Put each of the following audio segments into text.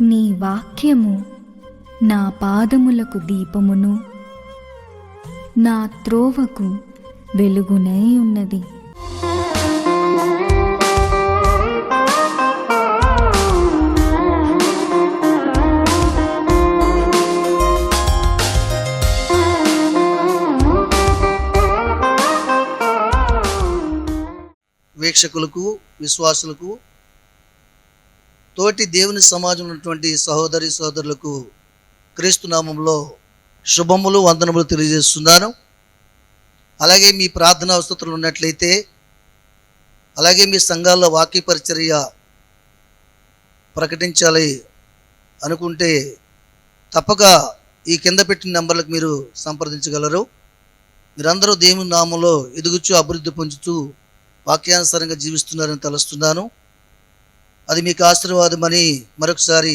నీ వాక్యము నా పాదములకు దీపమును, నా త్రోవకు వెలుగునై ఉన్నది. వీక్షకులకు, విశ్వాసులకు, తోటి దేవుని సమాజంలో ఉన్నటువంటి సహోదరి సహోదరులకు క్రీస్తు నామంలో శుభములు, వందనములు తెలియజేస్తున్నాను. అలాగే మీ ప్రార్థనా అవసరతలు ఉన్నట్లయితే, అలాగే మీ సంఘాల్లో వాక్య పరిచర్య ప్రకటించాలి అనుకుంటే తప్పక ఈ కింద పెట్టిన నెంబర్లకు మీరు సంప్రదించగలరు. మీరందరూ దేవుని నామంలో ఎదుగుచూ అభివృద్ధి పొందుతూ వాక్యానుసారంగా జీవిస్తున్నారని తలుస్తున్నాను. అది మీకు ఆశీర్వాదమని మరొకసారి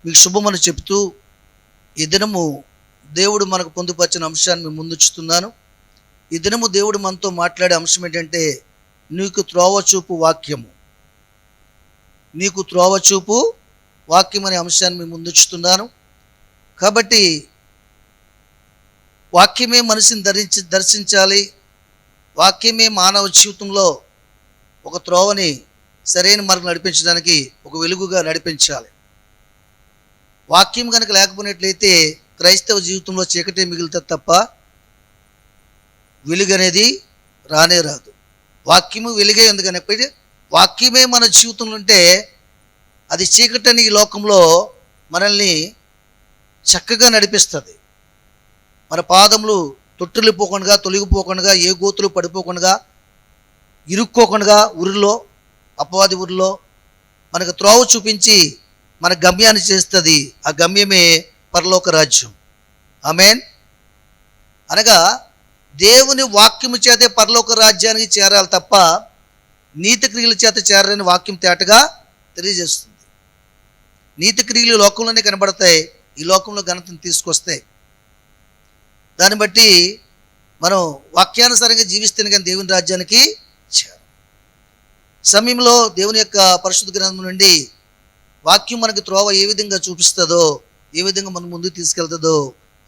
మీకు శుభమని చెప్తూ, ఈ దినము దేవుడు మనకు పొందుపరిచిన అంశాన్ని మేము ముందుంచుతున్నాను. ఈ దినము దేవుడు మనతో మాట్లాడే అంశం ఏంటంటే, నీకు త్రోవ చూపు వాక్యము. నీకు త్రోవ చూపు వాక్యం అనే అంశాన్ని మేము ముందుంచుతున్నాను. కాబట్టి వాక్యమే మనిషిని దర్శించాలి. వాక్యమే మానవ జీవితంలో ఒక త్రోవని సరైన మార్గం నడిపించడానికి ఒక వెలుగుగా నడిపించాలి. వాక్యం కనుక లేకపోయినట్లయితే క్రైస్తవ జీవితంలో చీకటే మిగులుతుంది తప్ప వెలుగు అనేది రానే రాదు. వాక్యము వెలుగే ఉంది కనుక వాక్యమే మన జీవితంలో ఉంటే అది చీకటని ఈ లోకంలో మనల్ని చక్కగా నడిపిస్తుంది. మన పాదములు తొట్టిల్లిపోకుండా, తొలగిపోకుండా, ఏ గోతులు పడిపోకుండా, ఇరుక్కోకుండా ఊరిలో, అపవాది ఊరిలో మనకు త్రోవ చూపించి మన గమ్యాన్ని చేస్తుంది. ఆ గమ్యమే పరలోక రాజ్యం. ఆమేన్. అనగా దేవుని వాక్యము చేతే పరలోక రాజ్యానికి చేరాలి తప్ప నీతి క్రియల చేత చేరని వాక్యం తేటగా తెలియజేస్తుంది. నీతి క్రియలు లోకంలోనే కనబడతాయి, ఈ లోకంలో ఘనతను తీసుకొస్తాయి. దాన్ని బట్టి మనం వాక్యానుసారంగా జీవిస్తేనే కానీ దేవుని రాజ్యానికి చేరాలి. సమయంలో దేవుని యొక్క పరిశుద్ధ గ్రంథం నుండి వాక్యం మనకి త్రోవ ఏ విధంగా చూపిస్తుందో, ఏ విధంగా మనం ముందుకు తీసుకెళ్తుందో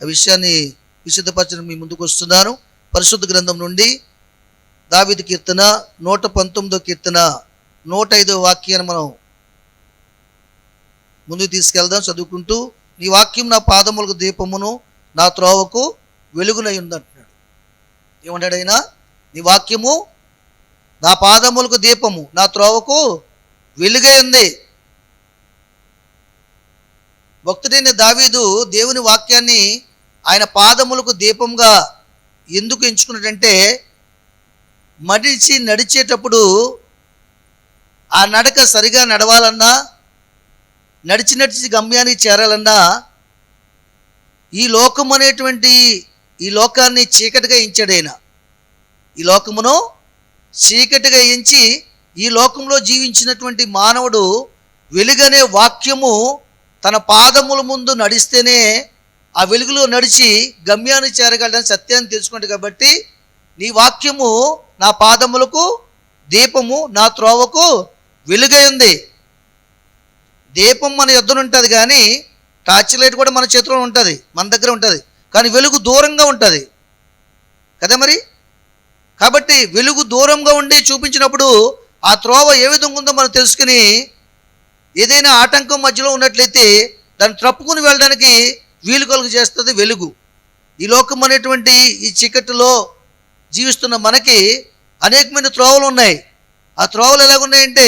ఆ విషయాన్ని విశుద్ధపరచడం మీ ముందుకు వస్తున్నాను. పరిశుద్ధ గ్రంథం నుండి దావీదు కీర్తన 119వ కీర్తన 105వ వాక్యాన్ని మనం ముందుకు తీసుకెళ్దాం చదువుకుంటూ. నీ వాక్యం నా పాదములకు దీపమును, నా త్రోవకు వెలుగునై ఉందంటున్నాడు. ఏమంటాడు ఆయన? నీ వాక్యము నా పాదములకు దీపము, నా త్రోవకు వెలుగై ఉంది. భక్తుడైన దావీదు దేవుని వాక్యాన్ని ఆయన పాదములకు దీపంగా ఎందుకు ఎంచుకున్నాడంటే, మడిచి నడిచేటప్పుడు ఆ నడక సరిగా నడవాలన్నా, నడిచి గమ్యానికి చేరాలన్నా ఈ లోకం అనేటువంటి ఈ లోకాన్ని చీకటిగా ఎంచాడైనా. ఈ లోకమును చీకటిగా ఎంచి ఈ లోకంలో జీవించినటువంటి మానవుడు వెలుగనే వాక్యము తన పాదముల ముందు నడిస్తేనే ఆ వెలుగులో నడిచి గమ్యాన్ని చేరగలని సత్యాన్ని తెలుసుకుంటాడు. కాబట్టి నీ వాక్యము నా పాదములకు దీపము, నా త్రోవకు వెలుగై ఉంది. దీపం మన యొద్దన ఉంటుంది, కానీ టార్చ్ లైట్ కూడా మన చేతిలో ఉంటుంది, మన దగ్గర ఉంటుంది, కానీ వెలుగు దూరంగా ఉంటుంది కదా మరి. కాబట్టి వెలుగు దూరంగా ఉండి చూపించినప్పుడు ఆ త్రోవ ఏ విధంగా ఉందో మనం తెలుసుకుని, ఏదైనా ఆటంకం మధ్యలో ఉన్నట్లయితే దాన్ని తప్పుకుని వెళ్ళడానికి వీలు కలుగు చేస్తుంది వెలుగు. ఈ లోకం అనేటువంటి ఈ చీకటిలో జీవిస్తున్న మనకి అనేకమైన త్రోవలు ఉన్నాయి. ఆ త్రోవలు ఎలాగున్నాయంటే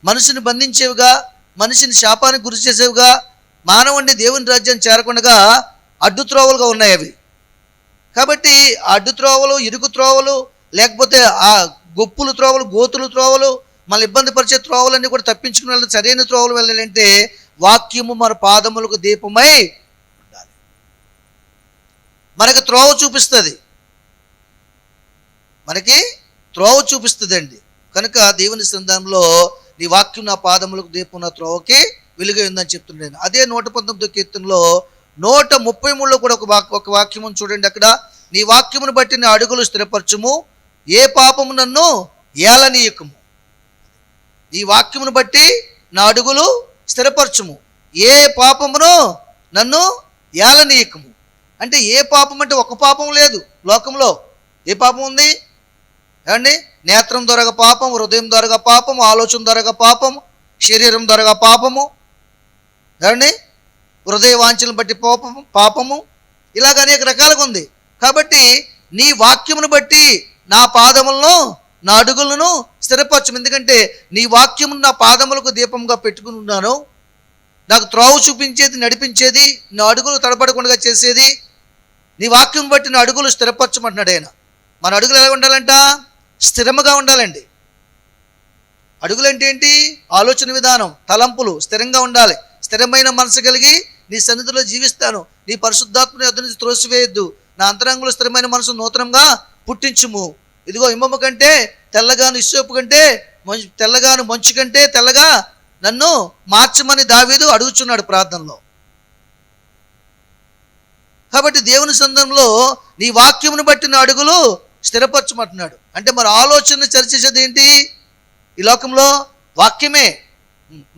మనిషిని బంధించేవిగా, మనిషిని శాపానికి గురి చేసేవిగా, మానవుడిని దేవుని రాజ్యాన్ని చేరకుండా అడ్డు త్రోవలుగా ఉన్నాయి అవి. కాబట్టి ఆ అడ్డు త్రోవలు, ఇరుకు త్రోవలు, లేకపోతే ఆ గొప్పులు త్రోవలు, గోతులు త్రోవలు, మన ఇబ్బంది పరిచే త్రోవలన్నీ కూడా తప్పించుకుని వెళ్ళాలి. సరైన త్రోవలు వెళ్ళాలంటే వాక్యము మన పాదములకు దీపమై ఉండాలి. మనకి త్రోవ చూపిస్తుంది, మనకి త్రోవ చూపిస్తుందండి. కనుక దేవుని సంధానంలో నీ వాక్యం నా పాదములకు దీపం, నా త్రోవకి వెలుగై ఉందని చెప్తున్నాను. అదే 119వ కీర్తనలో 133లో కూడా ఒక వాక్యము చూడండి. అక్కడ నీ వాక్యమును బట్టి నా అడుగులు స్థిరపరచుము, ఏ పాపము నన్ను ఏలనీయకము. ఈ వాక్యమును బట్టి నా అడుగులు స్థిరపరచుము, ఏ పాపమును నన్ను ఏలనీయకము. అంటే ఏ పాపం అంటే ఒక పాపం లేదు లోకంలో. ఏ పాపం ఉంది ఏమండి? నేత్రం దొరక పాపం, హృదయం దొరక పాపము, ఆలోచన దొరక పాపము, శరీరం దొరక పాపము, ఏమండి హృదయ వాంఛలను బట్టి పాపము, ఇలాగ అనేక రకాలుగా ఉంది. కాబట్టి నీ వాక్యమును బట్టి నా పాదములను నా అడుగులను స్థిరపరచు. ఎందుకంటే నీ వాక్యమును నా పాదములకు దీపంగా పెట్టుకుని ఉన్నాను. నాకు త్రోవ చూపించేది, నడిపించేది, నా అడుగులు తడబడకుండా చేసేది నీ వాక్యం బట్టి నా అడుగులు స్థిరపరచమంటున్నాడు ఆయన. మన అడుగులు ఎలా ఉండాలంట? స్థిరముగా ఉండాలండి. అడుగులు అంటే ఏంటి? ఆలోచన విధానం, తలంపులు స్థిరంగా ఉండాలి. స్థిరమైన మనసు కలిగి నీ సన్నిధిలో జీవిస్తాను. నీ పరిశుద్ధాత్మని యొద్ద నుంచి త్రోసివేయద్దు. నా అంతరంగంలో స్థిరమైన మనసు నూతనంగా పుట్టించుము. ఇదిగో హిమము కంటే తెల్లగాను, ఇస్సోపు కంటే తెల్లగాను, మంచు కంటే తెల్లగా నన్ను మార్చమని దావీదు అడుగుచున్నాడు ప్రార్థనలో. కాబట్టి దేవుని సందర్భంలో నీ వాక్యమును బట్టి నా అడుగులు స్థిరపరచమంటున్నాడు. అంటే మన ఆలోచన చర్చించేది ఏంటి? ఈ లోకంలో వాక్యమే.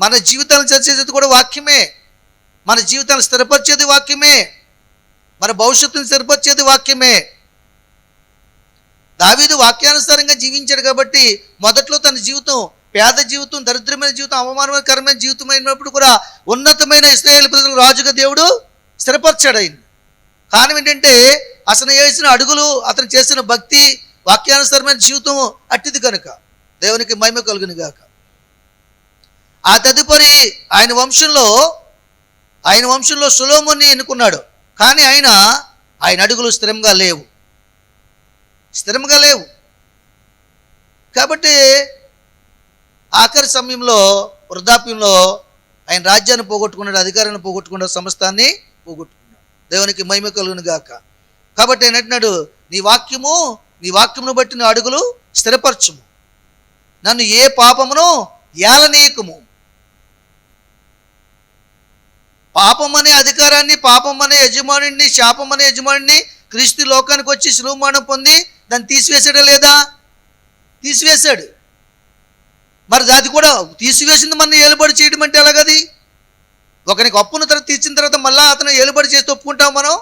మన జీవితాలను చర్చించేది కూడా వాక్యమే. మన జీవితాలను స్థిరపరిచేది వాక్యమే. మన భవిష్యత్తును స్థిరపరిచేది వాక్యమే. దావీదు వాక్యానుసారంగా జీవించాడు కాబట్టి మొదట్లో తన జీవితం పేద జీవితం, దరిద్రమైన జీవితం, అవమానకరమైన జీవితం అయినప్పుడు కూడా ఉన్నతమైన ఇశ్రాయేలు ప్రజలకు రాజుగా దేవుడు స్థిరపరిచాడు ఆయన. కారణం ఏంటంటే అతను వేసిన అడుగులు, అతను చేసిన భక్తి, వాక్యానుసారమైన జీవితం అట్టిది కనుక. దేవునికి మహిమ కలుగును గాక. ఆ తదుపరి ఆయన వంశంలో సొలొమోనుని ఎన్నుకున్నాడు. కానీ ఆయన అడుగులు స్థిరంగా లేవు. కాబట్టి ఆఖరి సమయంలో, వృద్ధాప్యంలో ఆయన రాజ్యాన్ని పోగొట్టుకున్నాడు, అధికారాన్ని పోగొట్టుకున్నాడు, సమస్తాన్ని పోగొట్టుకున్నాడు. దేవునికి మహిమ కలుగును గాక. కాబట్టి ఆయన అంటున్నాడు, నీ వాక్యమును బట్టి నా అడుగులు స్థిరపరచుము, నన్ను ఏ పాపమును ఏలనీయకము. పాపం అనే అధికారాన్ని, పాపం అనే యజమానుడిని, శాపం అనే యజమానుడిని క్రీస్తు లోకానికి వచ్చి శిలువ మరణం పొంది దాన్ని తీసివేసాడా లేదా? తీసివేశాడు. మరి అది కూడా తీసివేసింది మన ఏలుబడి చేయడం అంటే ఎలాగది? ఒకరికి అప్పును తర్వాత తీర్చిన తర్వాత మళ్ళీ అతను ఏలుబడి చేసి ఒప్పుకుంటాం మనం?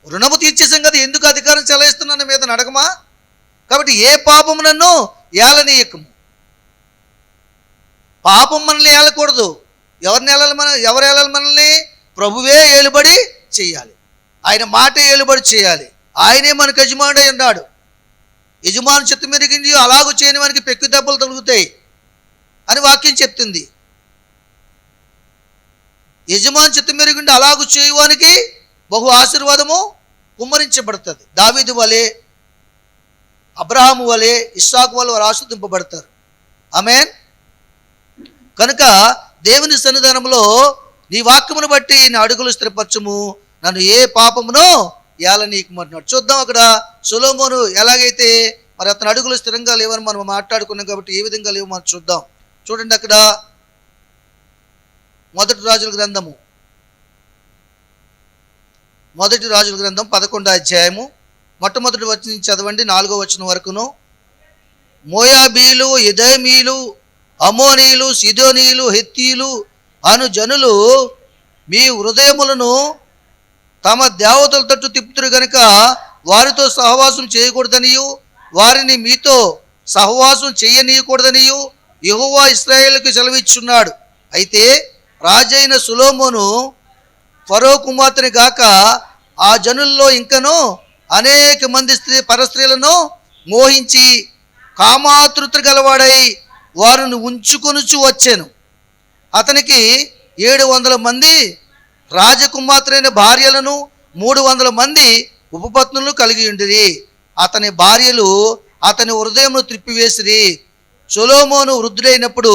రుణము తీర్చేసాం కదా, ఎందుకు అధికారం చెలాయిస్తున్నాను మీద నడకమా? కాబట్టి ఏ పాపము నన్ను ఏలనీయకము. పాపం మనల్ని ఏలకూడదు. ఎవరు ఏలాలి మనల్ని? ప్రభువే ఏలుబడి చేయాలి. ఆయన మాటే ఏలుబడి చేయాలి. ఆయనే మనకు యజమానుడై ఉన్నాడు. యజమాను చిత్తం మెరిగింది అలాగూ చేయని వానికి పెక్కు దెబ్బలు తగులుతాయి అని వాక్యం చెప్తుంది. యజమాను చిత్తం మెరిగిండి అలాగూ చేయవానికి బహు ఆశీర్వాదము కుమ్మరించబడుతుంది. దావీదు వలె, అబ్రహాము వలె, ఇస్సాకు వలె వారు ఆశీర్వదింపబడతారు. ఆమేన్. కనుక దేవుని సన్నిధానంలో నీ వాక్యమును బట్టి నా అడుగులు స్థిరపరచుము, నన్ను ఏ పాపమునో ఏలనీయకమంటున్నాడు. చూద్దాం అక్కడ సొలొమోను ఎలాగైతే మరి అతని అడుగులు స్థిరంగా లేవని మనం మాట్లాడుకున్నాం కాబట్టి ఏ విధంగా లేవు మనం చూద్దాం. చూడండి అక్కడ మొదటి రాజుల గ్రంథం 11వ అధ్యాయము మొట్టమొదటి వచనం నుంచి చదవండి, 4వ వచనం వరకును. మోయాబీలు, ఎదోమీలు, అమోనీలు, సిదోనీలు, హెత్తీలు అను జనులు మీ హృదయములను తమ దేవతల తట్టు తిప్పుతురు గనుక వారితో సహవాసం చేయకూడదనియు, వారిని మీతో సహవాసం చేయనీయకూడదనియు యెహోవా ఇశ్రాయేలుకు సెలవిచ్చున్నాడు. అయితే రాజైన సొలొమోను ఫరో కుమార్తెని గాక ఆ జనుల్లో ఇంకను అనేక మంది పరస్త్రీలను మోహించి కామాతృత గలవాడై వారిని ఉంచుకొనుచు వచ్చాను. అతనికి 700 మంది రాజకుమార్తెలైన భార్యలను 300 మంది ఉపపత్నులను కలిగి ఉండిరి. అతని భార్యలు అతని హృదయమును త్రిప్పివేసిరి. సొలొమోను వృద్ధుడైనప్పుడు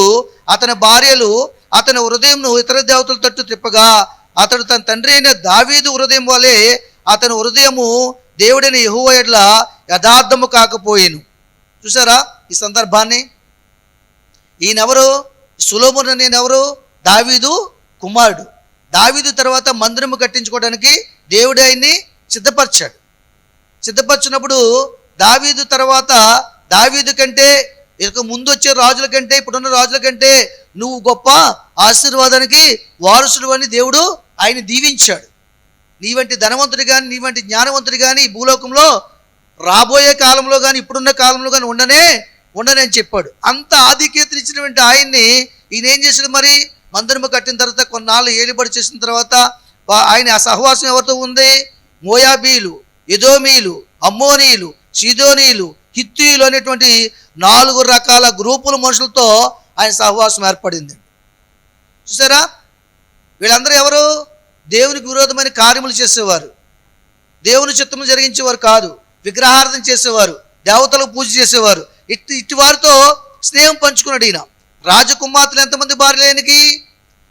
అతని భార్యలు అతని హృదయంను ఇతర దేవతల తట్టు త్రిప్పగా అతడు తన తండ్రి అయిన దావీదు హృదయం వలె అతని హృదయము దేవుడైన యెహోవా యెడల యథార్థము కాకపోయేను. చూసారా ఈ సందర్భాన్ని? ఈయనెవరు? సొలొమోను నేనెవరు? దావీదు కుమారుడు. దావీదు తర్వాత మందిరము కట్టించుకోవడానికి దేవుడు ఆయన్ని సిద్ధపరచినప్పుడు దావీదు తర్వాత దావీదు కంటే ఇక ముందు వచ్చే రాజుల కంటే, ఇప్పుడున్న రాజుల కంటే నువ్వు గొప్ప ఆశీర్వాదానికి వారసుడు అని దేవుడు ఆయన దీవించాడు. నీ వంటి ధనవంతుడు కానీ, నీ వంటి జ్ఞానవంతుడు కానీ ఈ భూలోకంలో రాబోయే కాలంలో కానీ, ఇప్పుడున్న కాలంలో కానీ ఉండనే అని చెప్పాడు. అంత ఆధిక్యతనిచ్చినటువంటి ఆయన్ని ఈయన ఏం చేశాడు మరి? మందిరము కట్టిన తర్వాత కొన్నాళ్ళు ఏలుబడి చేసిన తర్వాత ఆయన ఆ సహవాసం ఎవరితో ఉంది? మోయాబీలు, ఎదోమీలు, అమ్మోనీయులు, సీదోనీయులు, హిత్తీయులు అనేటువంటి 4 రకాల గ్రూపుల మనుషులతో ఆయన సహవాసం ఏర్పడింది. చూసారా? వీళ్ళందరూ ఎవరు? దేవునికి విరోధమైన కార్యములు చేసేవారు, దేవుని చిత్తము జరిగించేవారు కాదు, విగ్రహార్థన చేసేవారు, దేవతలకు పూజ చేసేవారు. ఇట్టి వారితో స్నేహం పంచుకున్నాడు ఈయన. రాజకుమార్తెలు ఎంతమంది భార్యలు ఆయనకి?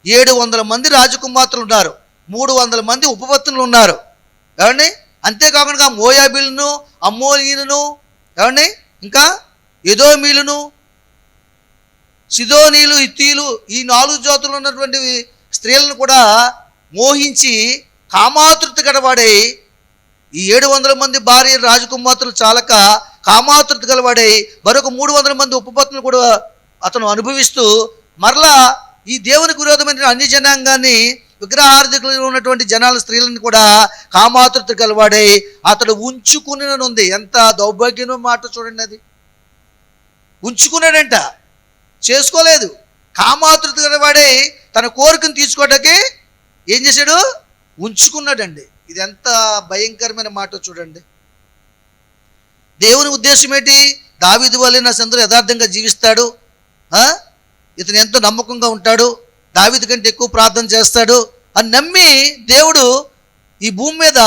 700 మంది రాజకుమార్తెలు ఉన్నారు, 300 మంది ఉపపత్నులు ఉన్నారు. ఏమండి? అంతేకాకుండా మోయాబీలను, అమ్మోనీయులను, ఏమండి, ఇంకా ఎదోమీలను, సిదోనీలు, హిత్తీలు, ఈ 4 జాతులు ఉన్నటువంటి స్త్రీలను కూడా మోహించి కామాతృత గడవాడై, ఈ 700 మంది భార్య రాజకుమార్తెలు చాలక కామాతృత గలవాడై మరొక 300 మంది ఉపపత్నులు కూడా అతను అనుభవిస్తూ మరలా ఈ దేవునికి విరోధమైన అన్ని జనాంగాన్ని, విగ్రహార్థకులు ఉన్నటువంటి జనాల స్త్రీలను కూడా కామాతృత గలవాడై అతడు ఉంచుకుని. ఎంత దౌర్భాగ్యం మాట చూడండి. అది ఉంచుకున్నాడంట, చేసుకోలేదు. కామాతృత గలవాడై తన కోరికను తీసుకోవడానికి ఏం చేశాడు? ఉంచుకున్నాడండి. ఇది ఎంత భయంకరమైన మాట చూడండి. దేవుని ఉద్దేశం ఏంటి? దావీదు వలె నా సందులో యథార్థంగా జీవిస్తాడు, ఇతను ఎంతో నమ్మకంగా ఉంటాడు, దావీదు కంటే ఎక్కువ ప్రార్థన చేస్తాడు అని నమ్మి దేవుడు ఈ భూమి మీద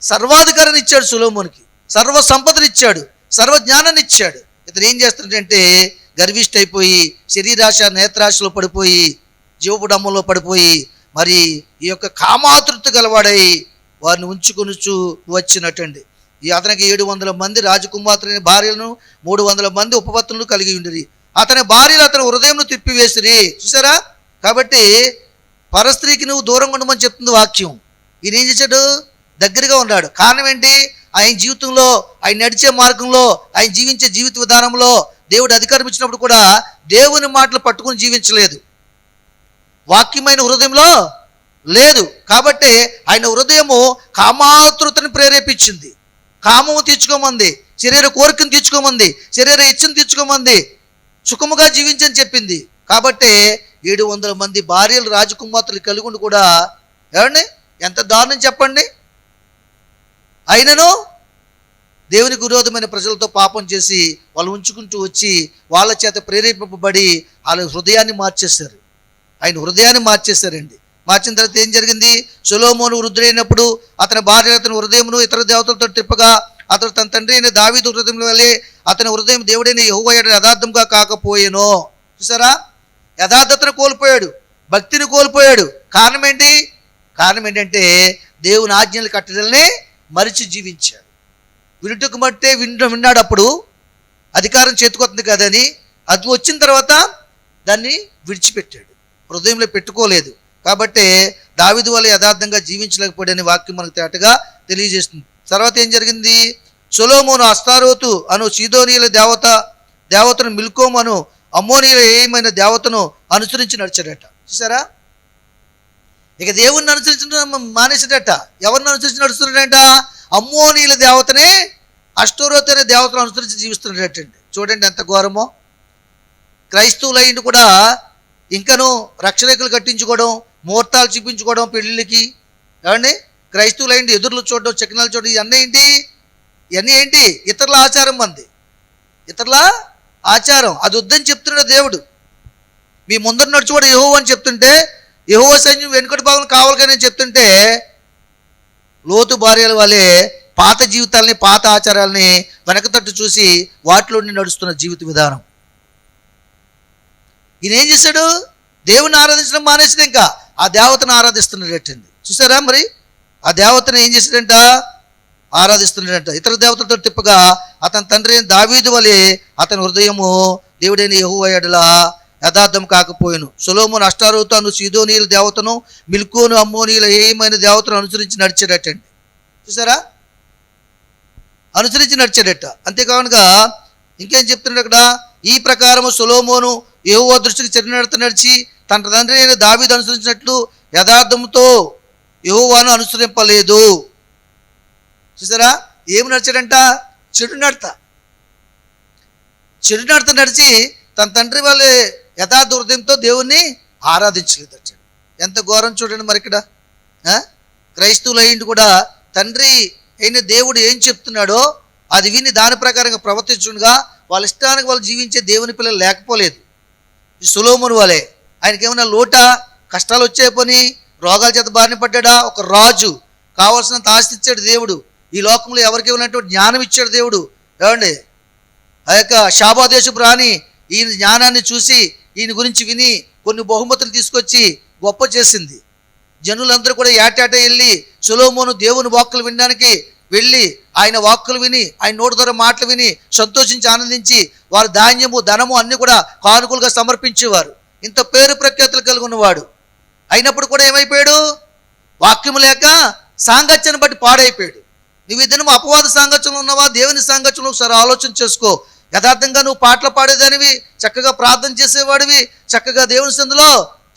సర్వాధికారాన్ని ఇచ్చాడు సొలొమోనుకి, సర్వ సంపదలు ఇచ్చాడు, సర్వ జ్ఞానాన్ని ఇచ్చాడు. ఇతను ఏం చేస్తున్నాడంటే గర్విష్ఠ అయిపోయి, శరీరాశ నేత్రాశలో పడిపోయి, జీవపు డమ్మంలో పడిపోయి మరి ఈ యొక్క కామాతృత గలవాడై వారిని ఉంచుకొనుచు వచ్చినట్టండి. ఈ అతనికి 700 మంది రాజకుమార్తెల భార్యలను, 300 మంది ఉపపత్నులు కలిగి ఉండేది. అతని భార్యలు అతని హృదయం తిప్పివేసిరి. చూసారా? కాబట్టి పరస్త్రీకి నువ్వు దూరంగా ఉండమని చెప్తుంది వాక్యం. ఈయన ఏం చేశాడు? దగ్గరగా ఉన్నాడు. కారణం ఏంటి? ఆయన జీవితంలో, ఆయన నడిచే మార్గంలో, ఆయన జీవించే జీవిత విధానంలో దేవుడు అధికారం ఇచ్చినప్పుడు కూడా దేవుని మాటలు పట్టుకుని జీవించలేదు, వాక్యమైన హృదయంలో లేదు. కాబట్టి ఆయన హృదయము కామాతృతని ప్రేరేపించింది, కామము తీర్చుకోమంది, శరీర కోరికను తీర్చుకోమంది, శరీర ఇచ్చను తీర్చుకోమంది, సుఖముగా జీవించని చెప్పింది. కాబట్టి 700 మంది భార్యలు రాజకుమార్తెలు కలిగి కూడా ఏమండి ఎంత దారుణం చెప్పండి. అయినను దేవునికి విరోధమైన ప్రజలతో పాపం చేసి వాళ్ళు ఉంచుకుంటూ వచ్చి వాళ్ళ చేత ప్రేరేపింపబడి వాళ్ళ హృదయాన్ని మార్చేశారు, ఆయన హృదయాన్ని మార్చేశారండి. మార్చిన తర్వాత ఏం జరిగింది? సొలొమోను వృద్ధుడైనప్పుడు అతని భార్య అతని హృదయమును ఇతర దేవతలతో తిప్పగా అతడు తన తండ్రి అయిన దావీదు హృదయంలో వెళ్ళి అతని హృదయం దేవుడైన యెహోవా యందు యథార్థంగా కాకపోయేనో. చూసారా? యథార్థతను కోల్పోయాడు, భక్తిని కోల్పోయాడు. కారణం ఏంటి? కారణం ఏంటంటే దేవుని ఆజ్ఞలు కట్టడల్ని మరిచి జీవించాడు. వినుటకు మట్టే విన్నాడు, అప్పుడు అధికారం చేతుకొస్తుంది కదని. అది వచ్చిన తర్వాత దాన్ని విడిచిపెట్టాడు, హృదయంలో పెట్టుకోలేదు. కాబట్టి దావీదు వలె యథార్థంగా జీవించలేకపోయాడని వాక్యం మనకు తేటగా తెలియజేస్తుంది. తర్వాత ఏం జరిగింది? సొలొమోను అస్తారోతు అను సీదోనీయుల దేవతను మిల్కోము అను అమ్మోనీయుల ఏమైన దేవతను అనుసరించి నడిచాడట. చూసారా? ఇక దేవుణ్ణి అనుసరించడం మానేసాడట. ఎవరిని అనుసరించి నడుస్తున్నాడంట? అమ్మోనీయుల దేవతనే, అష్టోరోతు అనే దేవతను అనుసరించి జీవిస్తున్నాడటండి. చూడండి ఎంత ఘోరమో. క్రైస్తవులైన కూడా ఇంకను రక్షరేఖలు కట్టించుకోవడం, ముహూర్తాలు చూపించుకోవడం పెళ్ళిళ్ళకి, ఏమండి క్రైస్తవులైంది ఎదురులు చూడడం, చకినాలు చూడడం, ఇవన్నీ ఏంటి? ఇతరుల ఆచారం మంది, ఇతరుల ఆచారం. అది వద్దని చెప్తున్నాడు దేవుడు. మీ ముందర నడుచుకోవడం యెహోవా అని చెప్తుంటే, యెహోవా సైన్యం వెనుకటి భాగం కావాలి కానీ చెప్తుంటే లోతు భార్యల వలె పాత జీవితాలని, పాత ఆచారాలని వెనకతట్టు చూసి వాటిలో నడుస్తున్న జీవిత విధానం. ఈయన ఏం చేశాడు? దేవుని ఆరాధించడం మానేసిన ఇంకా ఆ దేవతను ఆరాధిస్తున్నాడటండి. చూసారా? మరి ఆ దేవతను ఏం చేశాడంట? ఆరాధిస్తున్నాడంట. ఇతర దేవతలతో తిప్పగా అతని తండ్రి దావీదు వలె అతని హృదయము దేవుడైన యెహోవా యెడల యథార్థం కాకపోయాను. సొలొమోను అష్టారోతు అను సీదోనీయుల దేవతను, మిల్కోను అమ్మోనీయుల ఏమైన దేవతను అనుసరించి నడిచాడటండి. చూసారా? అనుసరించి నడిచాడట. అంతేకాకుండా ఇంకేం చెప్తున్నాడు అక్కడ? ఈ ప్రకారము సొలొమోను యెహోవా దృష్టికి చెడు నడిచి తన తండ్రి అయిన దావీదు అనుసరించినట్లు యథార్థంతో యెహోవాను అనుసరింపలేదు. చూసారా, ఏమి నడిచాడంట? చెడు నడత నడిచి తన తండ్రి వాళ్ళ యథార్థ హృదయంతో దేవుణ్ణి ఆరాధించలేదట. ఎంత ఘోరం చూడండి. మరి ఇక్కడ క్రైస్తవులు అయ్యింది కూడా తండ్రి అయిన దేవుడు ఏం చెప్తున్నాడో అది విని దాని ప్రకారంగా ప్రవర్తించుగా వాళ్ళ ఇష్టానికి వాళ్ళు జీవించే దేవుని పిల్లలు లేకపోలేదు. ఈ సొలొమోను వాళ్ళే, ఆయనకి ఏమైనా లోటా, కష్టాలు వచ్చే పని, రోగాల చేత బారిన పడ్డా? ఒక రాజు, కావాల్సినంత ఆస్తి ఇచ్చాడు దేవుడు. ఈ లోకంలో ఎవరికి ఉన్నటువంటి జ్ఞానం ఇచ్చాడు దేవుడు. ఏమండి, ఆ యొక్క షాబా దేశపు రాణి ఈయన జ్ఞానాన్ని చూసి ఈయన గురించి విని కొన్ని బహుమతులు తీసుకొచ్చి గొప్ప చేసింది. జనులందరూ కూడా ఏటాట వెళ్ళి సొలొమోను దేవుని వాక్కులు వినడానికి వెళ్ళి ఆయన వాక్కులు విని ఆయన నోటి ద్వారా మాటలు విని సంతోషించి ఆనందించి వారు ధాన్యము ధనము అన్ని కూడా కానుకలుగా సమర్పించేవారు. ఇంత పేరు ప్రఖ్యాతులు కలిగి ఉన్నవాడు అయినప్పుడు కూడా ఏమైపోయాడు? వాక్యము లేక సాంగత్యాన్ని బట్టి పాడైపోయాడు. నువ్వు ఈ దినం అపవాద సాంగత్యంలో ఉన్నావా, దేవుని సాంగత్యంలో ఒకసారి ఆలోచన చేసుకో. యథార్థంగా నువ్వు పాటలు పాడేదానివి, చక్కగా ప్రార్థన చేసేవాడివి, చక్కగా దేవుని సందులో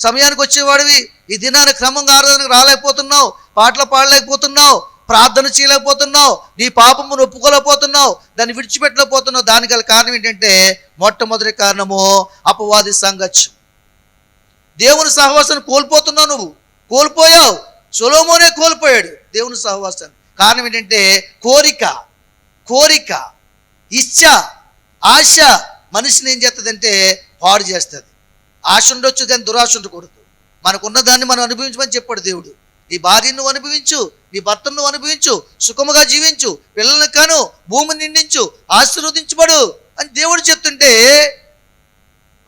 సమయానికి వచ్చేవాడివి. ఈ దినాన్ని క్రమంగా ఆరాధనకు రాలేకపోతున్నావు, పాటలు పాడలేకపోతున్నావు, ప్రార్థన చేయలేకపోతున్నావు, నీ పాపమును ఒప్పుకోలేకపోతున్నావు, దాన్ని విడిచిపెట్టలేకపోతున్నావు. దానికి గల కారణం ఏంటంటే మొట్టమొదటి కారణము అపవాది సాంగత్యం. దేవుని సహవాసాన్ని కోల్పోతున్నావు, నువ్వు కోల్పోయావు. సొలొమోనే కోల్పోయాడు దేవుని సహవాసాన్ని. కారణం ఏంటంటే కోరిక, ఇచ్చ, ఆశ మనిషిని ఏం చేస్తుందంటే పాడు చేస్తుంది. ఆశ ఉండొచ్చు కానీ దురాశ ఉండకూడదు. మనకున్న దాన్ని మనం అనుభవించమని చెప్పాడు దేవుడు. నీ భార్యను నువ్వు అనుభవించు, నీ భర్తను నువ్వు అనుభవించు, సుఖముగా జీవించు, పిల్లల్ని కాను, భూమిని నిండించు, ఆశీర్వదించబడు అని దేవుడు చెప్తుంటే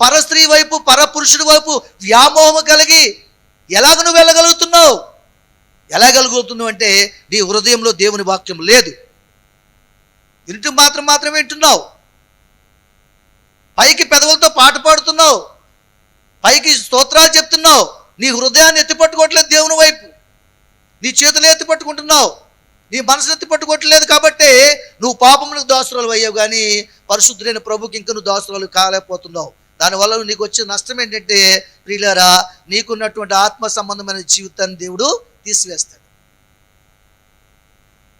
పరస్త్రీ వైపు పరపురుషుడి వైపు వ్యామోహము కలిగి ఎలాగ నువ్వు వెళ్ళగలుగుతున్నావు? ఎలా గలుగుతున్నావు అంటే నీ హృదయంలో దేవుని వాక్యం లేదు. వింటూ మాత్రమే వింటున్నావు, పైకి పెదవులతో పాట పాడుతున్నావు, పైకి స్తోత్రాలు చెప్తున్నావు, నీ హృదయాన్ని ఎత్తిపట్టుకోవట్లేదు దేవుని వైపు. నీ చేతులు ఎత్తిపట్టుకుంటున్నావు, నీ మనసును ఎత్తిపట్టుకోవట్లేదు. కాబట్టి నువ్వు పాపములకు దాసురాలు అయ్యావు, కానీ పరిశుద్ధులైన ప్రభుకి ఇంకా నువ్వు దాసురాలు కాలేకపోతున్నావు. దానివల్ల నీకు వచ్చే నష్టం ఏంటంటే ప్రియులారా, నీకున్నటువంటి ఆత్మ సంబంధమైన జీవితాన్ని దేవుడు తీసివేస్తాడు.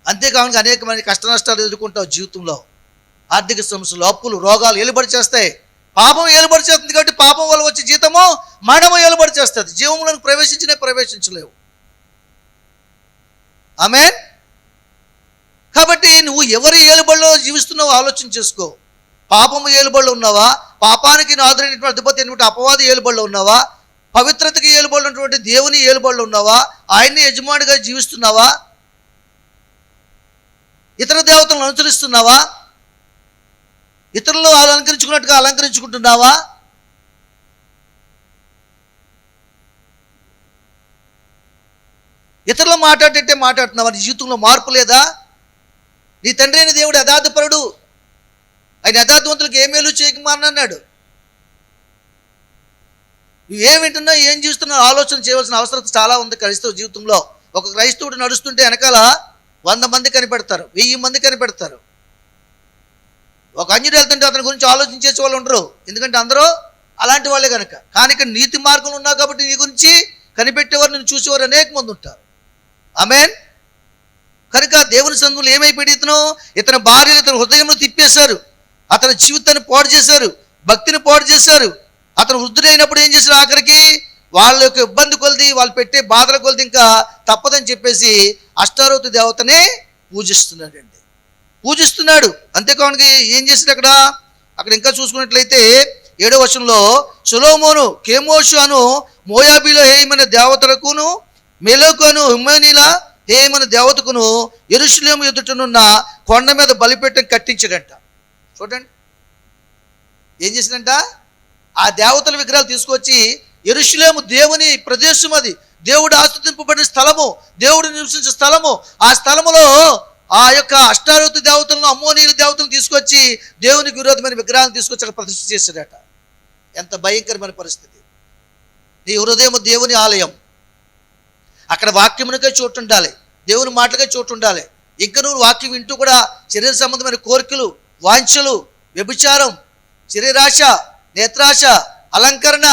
అంతేకాకుండా అనేకమైన కష్ట నష్టాలు ఎదుర్కొంటావు జీవితంలో. ఆర్థిక సమస్యలు, అప్పులు, రోగాలు ఏలుబడి చేస్తాయి. పాపం ఏలుబడి చేస్తుంది కాబట్టి పాపం వల్ల వచ్చే జీతము మరణము ఏలుబడి చేస్తుంది. జీవంలోకి ప్రవేశించలేవు. ఆమేన్. కాబట్టి నువ్వు ఎవరి ఏలుబడిలో జీవిస్తున్నావో ఆలోచన చేసుకో. పాపము ఏలుబడిలో ఉన్నావా? పాపానికి నాదురైనటువంటి అధిపతి అయినటువంటి అపవాది ఏలుబడిలో ఉన్నావా? పవిత్రతకి ఏలుబడిలో ఉన్నటువంటి దేవుని ఏలుబడిలో ఉన్నావా? ఆయన్ని యజమానిగా జీవిస్తున్నావా? ఇతర దేవతలను అనుసరిస్తున్నావా? ఇతరులు అలంకరించుకున్నట్టుగా అలంకరించుకుంటున్నావా? ఇతరులు మాట్లాడేట్టే మాట్లాడుతున్నావా? నీ జీవితంలో మార్పు లేదా? నీ తండ్రి అయిన దేవుడు యథార్థపరుడు, ఆయన యథార్థవంతులకు ఏ మేలు చేయకమాని అన్నాడు. నువ్వేం వింటున్నావు, ఏం చూస్తున్నావు ఆలోచన చేయవలసిన అవసరం చాలా ఉంది క్రైస్తవ జీవితంలో. ఒక క్రైస్తవుడు నడుస్తుంటే వెనకాల 100 మంది కనిపెడతారు, 1000 మంది కనిపెడతారు. ఒక అన్యుడు వెళ్తుంటే అతని గురించి ఆలోచించే వాళ్ళు ఉండరు, ఎందుకంటే అందరూ అలాంటి వాళ్ళే కనుక. కానీ ఇక్కడ నీతి మార్గంలో ఉన్నావు కాబట్టి నీ గురించి కనిపెట్టేవారు, నేను చూసేవారు అనేక మంది ఉంటారు. ఆమేన్. కనుక దేవుని సంఘంలో ఏమైపోయి ఇతని భార్యలు ఇతని హృదయంలో తిప్పేశారు, అతని జీవితాన్ని పాడు చేశారు, భక్తిని పాడు చేశారు. అతను వృద్ధుడైనప్పుడు ఏం చేశారు? ఆఖరికి వాళ్ళ యొక్క ఇబ్బంది కొలిది, వాళ్ళు పెట్టే బాధల కొలిది ఇంకా తప్పదని చెప్పేసి అష్టారోతు దేవతనే పూజిస్తున్నాడు. అంతేకాకుండా ఏం చేశాడు అక్కడ ఇంకా చూసుకున్నట్లయితే 7వ వచనంలో సొలొమోను కేమోషు అను మోయాబీలో హేయమైన దేవతలకును మెలోకు అను హిమ్మోనీల హేయమైన దేవతకును యెరూషలేము ఎదుటనున్న కొండ మీద బలిపీఠం కట్టించాడంట. చూడండి ఏం చేసిందంట? ఆ దేవతల విగ్రహాలు తీసుకొచ్చి యెరూషలేము దేవుని ప్రదేశం, అది దేవుడు ఆస్తుతింపబడిన స్థలము, దేవుడు నివసించే స్థలము. ఆ స్థలములో ఆ యొక్క అష్టారోతు దేవతలను, అమ్మోనీయుల దేవతలను తీసుకొచ్చి దేవునికి విరోధమైన విగ్రహాలను తీసుకొచ్చి అక్కడ ప్రతిష్ఠ చేశాడట. ఎంత భయంకరమైన పరిస్థితి! నీ హృదయం దేవుని ఆలయం, అక్కడ వాక్యమునికే చోటు ఉండాలి, దేవుని మాటలకే చోటు ఉండాలి. ఇంకా నువ్వు వాక్యం వింటూ కూడా శరీర సంబంధమైన కోరికలు, వాంఛలు, వ్యభిచారం, శరీరాశ, నేత్రాశ, అలంకరణ,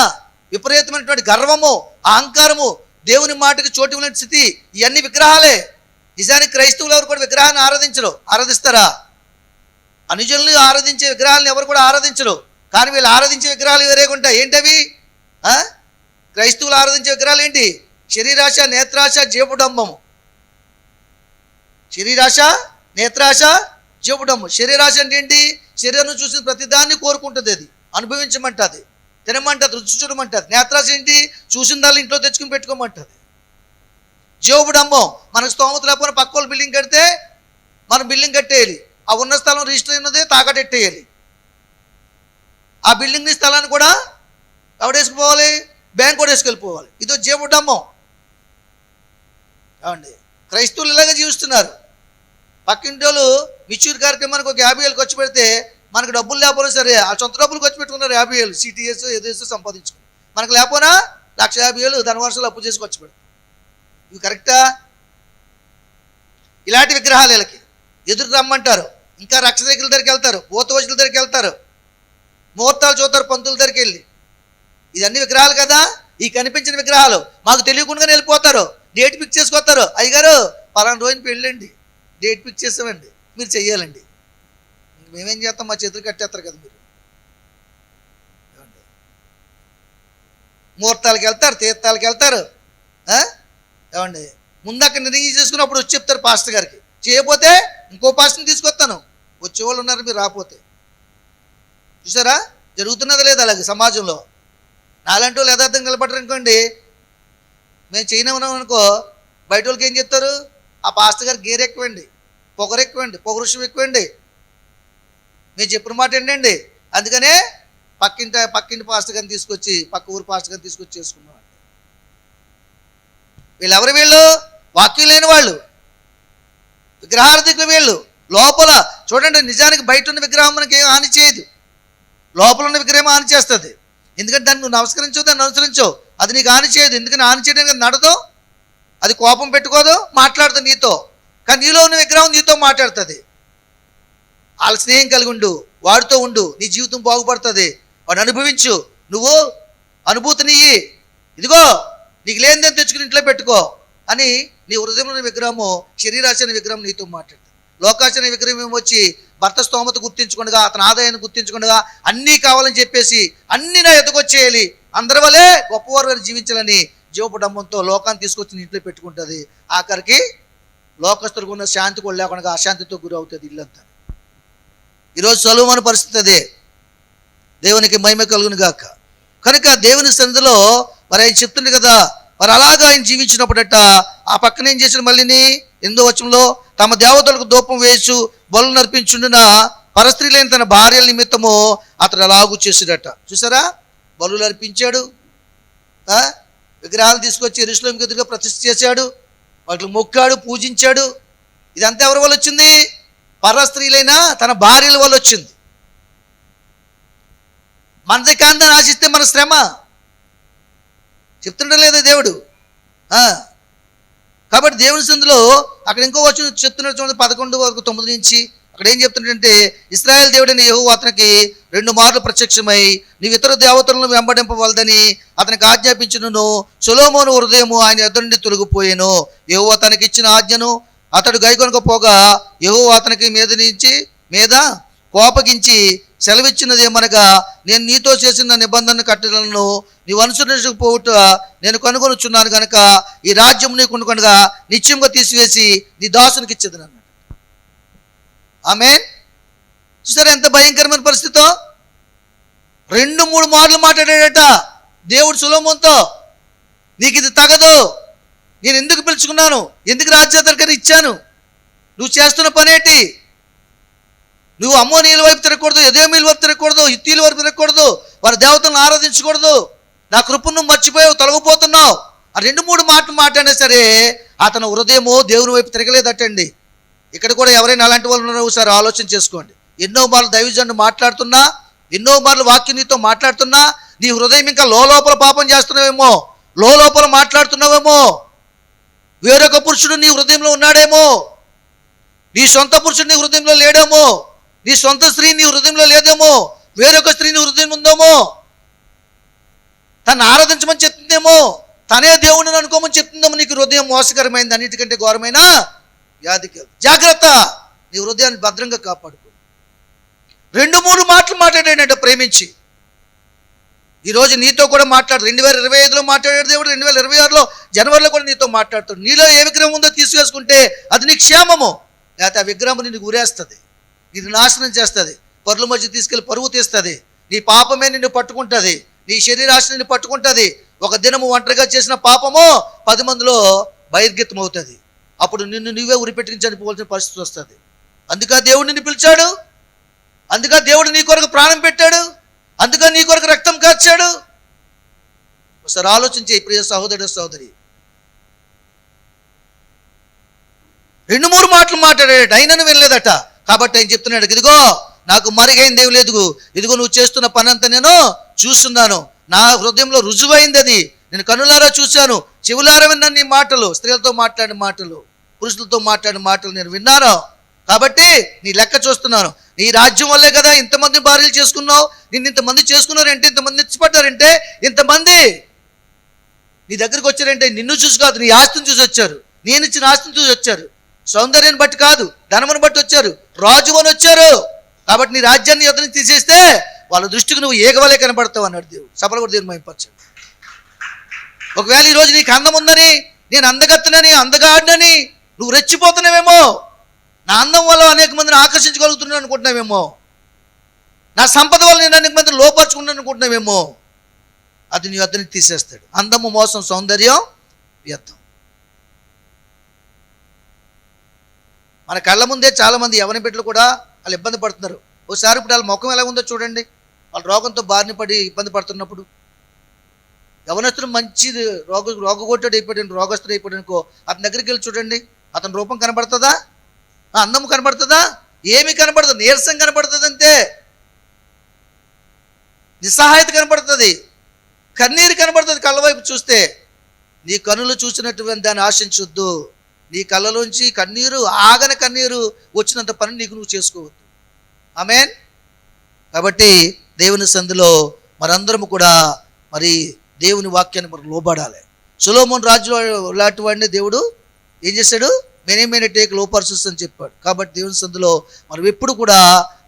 విపరీతమైనటువంటి గర్వము, అహంకారము, దేవుని మాటకి చోటు ఇవ్వలేని స్థితి, ఇవన్నీ విగ్రహాలే. నిజానికి క్రైస్తవులు ఎవరు కూడా విగ్రహాన్ని ఆరాధించరు. ఆరాధిస్తారా? అనుజనులు ఆరాధించే విగ్రహాలను ఎవరు కూడా ఆరాధించరు. కానీ వీళ్ళు ఆరాధించే విగ్రహాలు వేరేగా ఉంటాయి. ఏంటవి? క్రైస్తవులు ఆరాధించే విగ్రహాలు ఏంటి? శరీరాశ, నేత్రాశ, జీవడంబము. శరీరాశ, నేత్రాశ, జీవడంబం. శరీరాశ అంటే ఏంటి? శరీరం చూసిన ప్రతిదాన్ని కోరుకుంటుంది, అది అనుభవించమంటుంది, తినమంటుంది, రుచి చూడమంటుంది. నేత్రాశ ఏంటి? చూసిన దాన్ని ఇంట్లో తెచ్చుకుని పెట్టుకోమంటుంది. జీవడంబం, మనకు స్తోమత లేకపోయినా పక్క వాళ్ళు బిల్డింగ్ కడితే మనం బిల్డింగ్ కట్టేయాలి. ఆ ఉన్న స్థలం రిజిస్టర్ అయినది తాకట్టెట్టేయాలి. ఆ బిల్డింగ్ని, స్థలాన్ని కూడా ఎవడేసుకుపోవాలి? బ్యాంక్ కూడా వేసుకెళ్ళిపోవాలి. ఇదో జీవడంబం. ఏమండి, క్రైస్తవులు ఇలాగే జీవిస్తున్నారు. పక్కింటి వాళ్ళు మెచ్యూర్ కార్యక్రమానికి ఒక 50,000 ఖర్చు పెడితే మనకు డబ్బులు లేకపోయినా సరే ఆ సొంత డబ్బులు ఖర్చు పెట్టుకున్నారు. 50,000 సిటీఎస్ ఏదేసో సంపాదించుకుని, మనకు లేకపోయినా 1,50,000 ధనవర్షాలు అప్పు చేసి ఖర్చు పెడతాం. ఇవి కరెక్టా? ఇలాంటి విగ్రహాలు వీళ్ళకి ఎదురు రమ్మంటారు. ఇంకా రక్షకుల దగ్గరికి వెళ్తారు, పోతవజుల దగ్గరికి వెళ్తారు, ముహూర్తాలు చూస్తారు పంతుల దగ్గరికి వెళ్ళి. ఇదన్నీ విగ్రహాలు కదా. ఈ కనిపించిన విగ్రహాలు మాకు తెలియకుండానే వెళ్ళిపోతారు. డేట్ ఫిక్స్ చేసుకొస్తారు. అయ్యగారు పలానా రోజున పెళ్ళండి, డేట్ ఫిక్స్ చేస్తామండి, మీరు చెయ్యాలండి. మేమేం చేస్తాం? మా చేతులు కట్టేస్తారు కదా మీరు. ముహూర్తాలకు వెళ్తారు, తీర్థాలకు వెళ్తారు. ఏమండి, ముందు అక్కడ నిర్ణయం చేసుకుని అప్పుడు వచ్చి చెప్తారు పాస్టర్ గారికి. చేయకపోతే ఇంకో పాస్టర్ని తీసుకొస్తాను, వచ్చేవాళ్ళు ఉన్నారు మీరు రాకపోతే. చూసారా జరుగుతున్నది లేదా అలాగే సమాజంలో? నాలాంటి వాళ్ళు యథార్థంగా నిలబడరు అనుకోండి, మేము చేయనన్నాం అనుకో, బయట వాళ్ళకి ఏం చెప్తారు? ఆ పాస్టర్ గారికి గేర్ ఎక్కువండి, పొగరు ఎక్కువండి, పొగరుషం ఎక్కువండి, మీరు చెప్పిన మాట ఏంటండి. అందుకనే పక్కింటి పాస్టర్ గారిని తీసుకొచ్చి, పక్క ఊరు పాస్టర్ గారిని తీసుకొచ్చి చేసుకున్నాం. వీళ్ళెవరు? వీళ్ళు వాక్యం లేని వాళ్ళు, విగ్రహార్థికులు వీళ్ళు. లోపల చూడండి, నిజానికి బయట ఉన్న విగ్రహం మనకి ఏం హాని చేయదు, లోపల ఉన్న విగ్రహం హాని చేస్తుంది. ఎందుకంటే దాన్ని నువ్వు నమస్కరించవు, దాన్ని అనుసరించవు, అది నీకు హాని చేయదు. ఎందుకని హాని చేయడానికి అది నడదు, అది కోపం పెట్టుకోదు, మాట్లాడుతుంది నీతో. కానీ నీలో ఉన్న విగ్రహం నీతో మాట్లాడుతుంది. వాళ్ళ స్నేహం కలిగి ఉండు, వాడితో ఉండు, నీ జీవితం బాగుపడుతుంది. వాడు అనుభవించు, నువ్వు అనుభూతినియ్యి. ఇదిగో నీకు లేనిదని తెచ్చుకుని ఇంట్లో పెట్టుకో అని నీ హృదయంలో విగ్రహము, శరీరాశ అనే విగ్రహం నీతో మాట్లాడుతుంది. లోకాశ అనే విగ్రహం ఏమొచ్చి భర్త స్తోమత గుర్తించుకుండగా, అతని ఆదాయాన్ని గుర్తించుకుండగా, అన్నీ కావాలని చెప్పేసి అన్నీ నా ఎదుకొచ్చేయాలి, అందరి వలే గొప్పవారు జీవించాలని జీవపడంబంతో లోకాన్ని తీసుకొచ్చి ఇంట్లో పెట్టుకుంటుంది. ఆఖరికి లోకస్తులకు ఉన్న శాంతి కూడా లేకుండా అశాంతితో గురి అవుతుంది ఇల్లంతా. ఈరోజు సొలొమోను పరిస్థితి అదే. దేవునికి మహిమ కలుగును గాక. కనుక దేవుని సన్నిధిలో మరి ఆయన చెప్తుంది కదా, మరి అలాగా ఆయన జీవించినప్పుడట ఆ పక్కన ఏం చేసిన మళ్ళీని 8వ వచనంలో, తమ దేవతలకు ధూపం వేయచ్చు బలు నర్పించుండిన పరస్త్రీలైన తన భార్యల నిమిత్తము అతడు అలాగూ చేసాడట. చూసారా, బలు అర్పించాడు, విగ్రహాలు తీసుకొచ్చి యెరూషలేముకు ఎదురుగా ప్రతిష్ఠ చేశాడు, వాటికి మొక్కాడు, పూజించాడు. ఇదంతా ఎవరి వల్ల వచ్చింది? పరస్త్రీలైన తన భార్యల వల్ల వచ్చింది. మనది కాందని ఆశిస్తే మన శ్రమ. చెప్తుండడం లేదా దేవుడు? కాబట్టి దేవుని సందులో అక్కడ ఇంకో వచ్చిన చెప్తున్న 11 వరకు 9 నుంచి అక్కడ ఏం చెప్తుంటే, ఇశ్రాయేల్ దేవుడైన యెహోవా అతనికి 2 మార్లు ప్రత్యక్షమై నీవు ఇతర దేవతలను వెంబడింపవలదని అతనికి ఆజ్ఞాపించును. సొలొమోను హృదయము ఆయన ఎదురు నుండి తొలగిపోయాను. యెహోవా తనకి ఇచ్చిన ఆజ్ఞను అతడు గైకొనకపోగా యెహోవా అతనికి మీద కోపగించి సెలవిచ్చినదేమనగా, నేను నీతో చేసిన నిబంధన కట్టడలను నీవు అనుసరించకపోవుట నేను కనుగొనుచున్నాను కనుక ఈ రాజ్యం నీకు కనుక నిశ్చయంగా తీసివేసి నీ దాసునికి ఇచ్చేదని అన్నాడు. ఆమేన్. చూసారా ఎంత భయంకరమైన పరిస్థితో? 2-3 మార్లు మాట్లాడాడట దేవుడు సొలొమోనుతో. నీకు ఇది తగదు, నేను ఎందుకు పిలుచుకున్నాను, ఎందుకు రాజ్యాధికారి ఇచ్చాను, నువ్వు చేస్తున్న పనేంటి? నువ్వు అమ్మోనీయుల వైపు తిరగకూడదు, ఎదోమీయుల వైపు తిరగకూడదు, హిత్తీయుల వైపు తిరగకూడదు, వారి దేవతలను ఆరాధించకూడదు, నా కృపను మర్చిపోయావు, తొలగిపోతున్నావు. ఆ 2-3 మాటలు మాట్లాడినా సరే అతను హృదయము దేవుని వైపు తిరగలేదటండి. ఇక్కడ కూడా ఎవరైనా అలాంటి వాళ్ళు ఉన్నారో ఒకసారి ఆలోచన చేసుకోండి. ఎన్నో మార్లు దైవజనుడు మాట్లాడుతున్నా, ఎన్నో మార్లు వాక్యం నీతో మాట్లాడుతున్నా, నీ హృదయం ఇంకా లోపల పాపం చేస్తున్నావేమో, లోపల మాట్లాడుతున్నావేమో. వేరొక పురుషుడు నీ హృదయంలో ఉన్నాడేమో, నీ సొంత పురుషుడు నీ హృదయంలో లేడేమో, నీ సొంత స్త్రీ నీ హృదయంలో లేదేమో, వేరొక స్త్రీ నీ హృదయం ఉందేమో. తను ఆరాధించమని చెప్తుందేమో, తనే దేవుడిని అనుకోమని చెప్తుందేమో. నీకు హృదయం మోసకరమైంది, అన్నిటికంటే ఘోరమైన వ్యాధికి. జాగ్రత్త, నీ హృదయాన్ని భద్రంగా కాపాడుకో. 2-3 మాటలు మాట్లాడాడంట ప్రేమించి. ఈరోజు నీతో కూడా మాట్లాడు. 2025లో మాట్లాడాడు దేవుడు, 2026లో జనవరిలో కూడా నీతో మాట్లాడుతాడు. నీలో ఏ విగ్రహం ఉందో తీసుకేసుకుంటే అది నీ క్షేమము. లేకపోతే ఆ విగ్రహం నిన్ను గురేస్తుంది, నిన్ను నాశనం చేస్తుంది, పరుల మధ్య తీసుకెళ్ళి పరువు తీస్తుంది. నీ పాపమే నిన్ను పట్టుకుంటుంది, నీ శరీరాశ నిన్ను పట్టుకుంటుంది. ఒక దినము ఒంటరిగా చేసిన పాపము 10 మందిలో బహిర్గతం అవుతుంది. అప్పుడు నిన్ను నువ్వే ఉరిపెట్టుకుని చనిపోవాల్సిన పరిస్థితి వస్తుంది. అందుకే దేవుడు నిన్ను పిలిచాడు, అందుకే దేవుడు నీ కొరకు ప్రాణం పెట్టాడు, అందుకే నీ కొరకు రక్తం కార్చాడు. ఒకసారి ఆలోచించే ప్రియ సహోదరుడు సహోదరి. 2-3 మాటలు మాట్లాడాడట, అయినను వినలేదట. కాబట్టి ఆయన చెప్తున్నాడు, ఇదిగో నాకు మరుగైంది ఏం లేదు, ఇదిగో నువ్వు చేస్తున్న పని అంతా నేను చూస్తున్నాను, నా హృదయంలో రుజువైంది అది, నేను కనులారా చూశాను, చెవులారా విన్నాను నీ మాటలు, స్త్రీలతో మాట్లాడిన మాటలు, పురుషులతో మాట్లాడిన మాటలు నేను విన్నాను. కాబట్టి నీ లెక్క చూస్తున్నాను. నీ రాజ్యం వల్లే కదా ఇంతమంది భార్యలు చేసుకున్నావు, నిన్ను ఇంతమంది చేసుకున్నారంటే, ఇంతమంది ఇచ్చిపడ్డారంటే, ఇంతమంది నీ దగ్గరికి వచ్చారంటే నిన్ను చూసి కాదు, నీ ఆస్తిని చూసి వచ్చారు, నేను ఇచ్చిన ఆస్తిని చూసి వచ్చారు. సౌందర్యాన్ని బట్టి కాదు, ధనమును బట్టి వచ్చారు, రాజు అని వచ్చారు. కాబట్టి నీ రాజ్యాన్ని ఎదురు తీసేస్తే వాళ్ళ దృష్టికి నువ్వు ఏగవలే కనబడతావు అన్నాడు దేవుడు. సఫలం కూడా దేవుని మహిమపరచాడు. ఒకవేళ ఈరోజు నీకు అందం ఉందని, నేను అందగత్తనని, అందగాడినని నువ్వు రెచ్చిపోతున్నావేమో, నా అందం వల్ల అనేక మందిని ఆకర్షించగలుగుతున్నాను అనుకుంటున్నావేమో, నా సంపద వల్ల నేను అనేక మందిని లోపరుచుకున్నాను అనుకుంటున్నావేమో, అది నీ వద్ద నుంచి తీసేస్తాడు. అందము మోసం, సౌందర్యం వ్యర్థం. మన కళ్ళ ముందే చాలామంది యవన బిడ్డలు కూడా వాళ్ళు ఇబ్బంది పడుతున్నారు. ఒకసారి ఇప్పుడు వాళ్ళ ముఖం ఎలా ఉందో చూడండి. వాళ్ళు రోగంతో బారిన పడి ఇబ్బంది పడుతున్నప్పుడు, యవనస్తుడు మంచి రోగగొట్టుడు అయిపోయాడు, రోగస్తుడు అయిపోయాడు అనుకో, అతని దగ్గరికి వెళ్ళి చూడండి, అతని రూపం కనబడుతుందా, అందం కనబడుతుందా? ఏమీ కనబడదు, నీరసం కనబడుతుంది, అంతే. నిస్సహాయత కనబడుతుంది, కన్నీరు కనబడుతుంది కళ్ళ వైపు చూస్తే. నీ కన్నులు చూసినటువంటి దాన్ని ఆశించొద్దు. నీ కళ్ళలోంచి కన్నీరు, ఆగని కన్నీరు వచ్చినంత పని నీకు నువ్వు చేసుకోవద్దు. ఆమేన్. కాబట్టి దేవుని సంధిలో మనందరము కూడా మరి దేవుని వాక్యాన్ని మనం లోబడాలి. సొలొమోను రాజు లాంటి వాడిని దేవుడు ఏం చేశాడు? మెనీ మెనీ టేక్ లో పర్సన్స్ అని చెప్పాడు. కాబట్టి దేవుని సంధిలో మనం ఎప్పుడు కూడా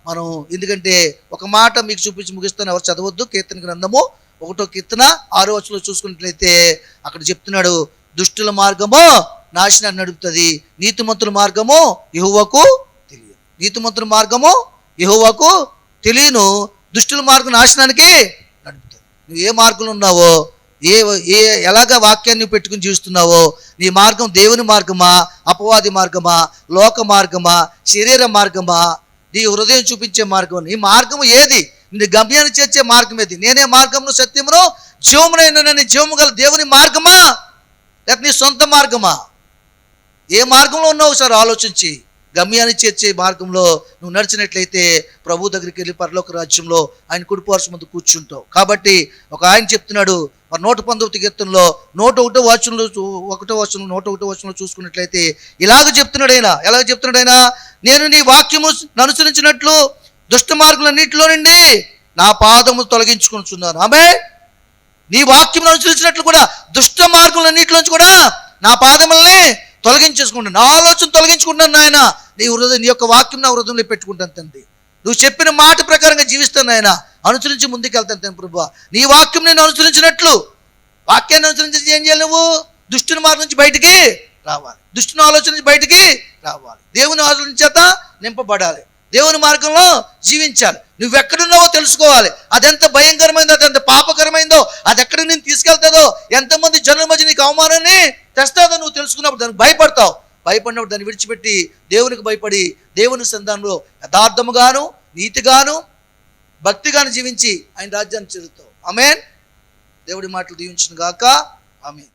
మనం, ఎందుకంటే ఒక మాట మీకు చూపించి ముగిస్తాను, ఎవరు చదవద్దు. కీర్తన గ్రంథము 1వ కీర్తన 6వ వచనంలో చూసుకున్నట్లయితే అక్కడ చెప్తున్నాడు, దుష్టుల మార్గము నాశనాన్ని నడుపుతుంది, నీతిమంతుల మార్గము యెహోవాకు తెలియదు. నీతిమంతుల మార్గము యెహోవాకు తెలియను, దుష్టుల మార్గం నాశనానికి నడుపుతుంది. నువ్వు ఏ మార్గంలో ఉన్నావో, ఎలాగ వాక్యాన్ని పెట్టుకుని జీవిస్తున్నావో, నీ మార్గం దేవుని మార్గమా, అపవాది మార్గమా, లోక మార్గమా, శరీర మార్గమా, నీ హృదయం చూపించే మార్గం, నీ మార్గము ఏది? నీ గమ్యాన్ని చేర్చే మార్గం ఏది? నేనే మార్గమును సత్యమును జీవమునైన జీవము గల దేవుని మార్గమా, లేకపోతే నీ సొంత మార్గమా? ఏ మార్గంలో ఉన్నావు సార్ ఆలోచించి. గమ్యాన్ని చేర్చే మార్గంలో నువ్వు నడిచినట్లయితే ప్రభు దగ్గరికి వెళ్ళి పరలోక రాజ్యంలో ఆయన కుడిపార్శ్వం ముందు కూర్చుంటావు. కాబట్టి ఒక ఆయన చెప్తున్నాడు, మరి 119వ కీర్తనలో 101వ వచనంలో చూసుకున్నట్లయితే ఇలాగ చెప్తున్నాడు ఆయన. ఎలాగ చెప్తున్నాడు ఆయన? నేను నీ వాక్యము అనుసరించినట్లు దుష్ట మార్గులన్నింటిలో నుండి నా పాదము తొలగించుకుంటున్నాను. ఆమె నీ వాక్యం అనుసరించినట్లు కూడా దుష్ట మార్గులన్నింటిలోంచి కూడా నా పాదముల్ని తొలగించేసుకుంటాను, నా ఆలోచన తొలగించుకుంటాను నాయన. నీ యొక్క వాక్యం నా హృదయంలో పెట్టుకుంటాను తండ్రి. నువ్వు చెప్పిన మాట ప్రకారంగా జీవిస్తాను నాయన, అనుసరించి ముందుకెళ్తాను తండ్రి ప్రభు. నీ వాక్యం నేను అనుసరించినట్లు, వాక్యాన్ని అనుసరించి ఏం చేయాలి? నువ్వు దుష్టుని మార్గం నుంచి బయటికి రావాలి, దుష్టుని ఆలోచన నుంచి బయటికి రావాలి, దేవుని ఆలోచన చేత నింపబడాలి, దేవుని మార్గంలో జీవించాలి. నువ్వెక్కడున్నావో తెలుసుకోవాలి. అదెంత భయంకరమైందో, అదెంత పాపకరమైందో, అది ఎక్కడికి నేను తీసుకెళ్తాదో, ఎంతమంది జనుల మధ్య నీకు అవమానాన్ని తెస్తాదో నువ్వు తెలుసుకున్నప్పుడు దానికి భయపడతావు. భయపడినప్పుడు దాన్ని విడిచిపెట్టి దేవునికి భయపడి దేవుని సంధానంలో యథార్థముగాను, నీతిగాను, భక్తిగాను జీవించి ఆయన రాజ్యాన్ని చేరుతావు. ఆమేన్. దేవుడి మాటలు దీవించును గాక. ఆమేన్.